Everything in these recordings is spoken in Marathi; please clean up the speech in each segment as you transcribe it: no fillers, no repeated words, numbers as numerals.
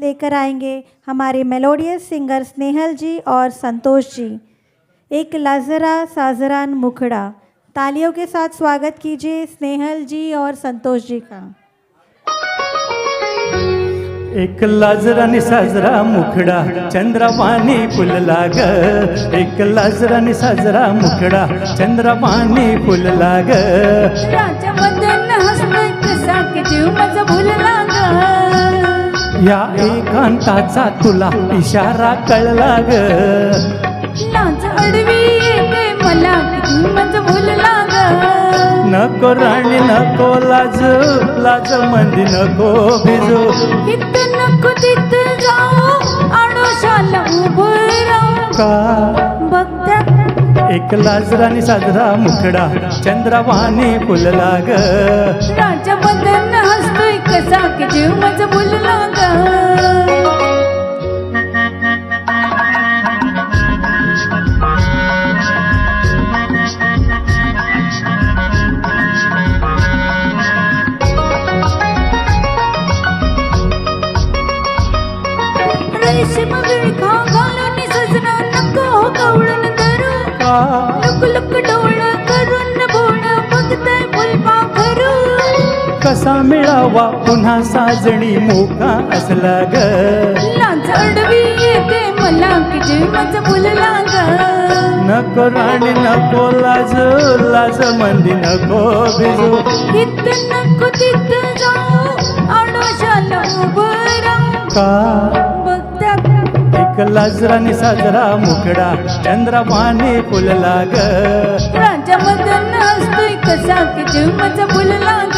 लेकर आएंगे हमारे मेलोडियस सिंगर स्नेहल जी और संतोष जी। एक लाजरा साजरान मुखड़ा। तालियों के साथ स्वागत कीजिए स्नेहल जी और संतोष जी का। एक लाजरा नि साजरा मुखडा चंद्रवाणी फुलला ग। एक लाजरा नि साजरा मुखडा चंद्रवाणी फुलला ग। राजा मदन हसतोय कसा की जीव माझा भुलला ग। या एकांताचा तुला इशारा कळला ग। लाज अडवी येते मला की जीव माझा भुलला ग। नको राणी नको लाज लाज मंदी नको भिजू। इथं नको तिथं जाऊ आडोशाला उभं राहू का बघत्या एक लाजरा नि साजरा मुखडा चंद्रवाणी फुलला ग। राजा मदन हसतोय कसा की जीव माझा भुलला ग। रेशीम विळखा घालून सजना नको कवळून धरू। लुक लुक डोळं करून भोळ बघताय फुलपाखरू। कसा मिळावा पुन्हा साजणी मोका असला ग। लाज अडवी येते मला की जीव माझा भुलला ग। नको राणी नको लाज लाज मंदी नको भिजू। इथं नको तिथं जाऊ आडोशाला उभं राहू का बघत्यात एक लाजरा नि साजरा मुखडा चंद्रवाणी फुलला ग। राजा मदन हसतोय कसा की जीव माझा भुलला ग।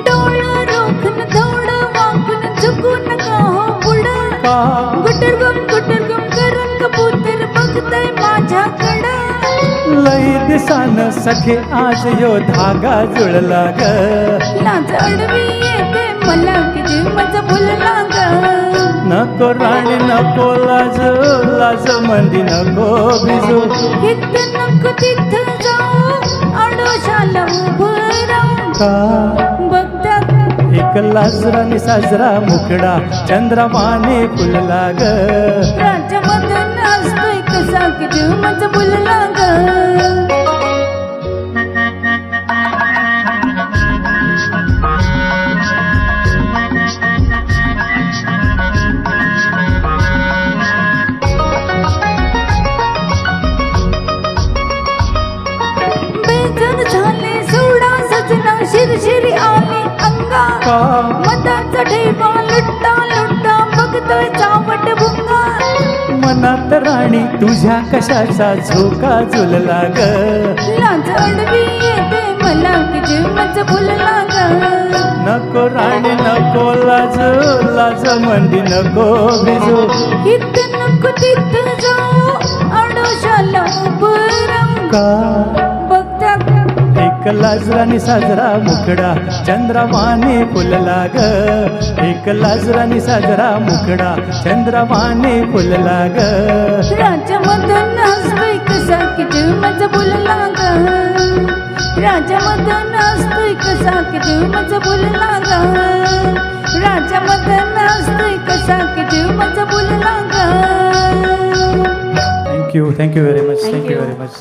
डोळं रोखून थोडं वाकून झुकू नका हो पुढं। गुटरगम करून कबूतर बघतय माझ्याकडं। लई दिसान सखे आज यो धागा जुळला ग। लाज अडवी येते मला की जीव माझा भुलला ग। नको राणी नको लाज लाज मंदी नको भिजू। इथं नको तिथं जाऊ आडोशाला उभं राहू का बघत्यात एक लाजरा नि साजरा मुखडा चंद्रवाणी फुलला ग। राजा मदन हसतोय कसा की जीव माझा भुलला ग। बेजार झाले सोडा सजना शिरशिरी आली अंगा। मधाचा ठेवा लुट्टा लुट्टा बघतोय चावट भुंगा। मनात राणी तुझ्या कशाचा झोका झुलला ग। लाज अडवी येते मला की जीव माझा भुलला ग। नको राणी नको लाज लाज मंदी नको भिजू। इथं नको तिथं जाऊ आडोशाला उभं राहू का बघत्यात एक लाजरा नि साजरा मुखडा चंद्रवाणी फुलला ग। एक लाजरा नि साजरा मुखडा चंद्रवाणी फुलला ग। राजा मदन हसतोय कसा की जीव माझा भुलला ग। राजा मदन हसतोय कसा की जीव माझा भुलला ग। राजा मदन हसतोय कसा की जीव माझा भुलला ग। Thank you very much.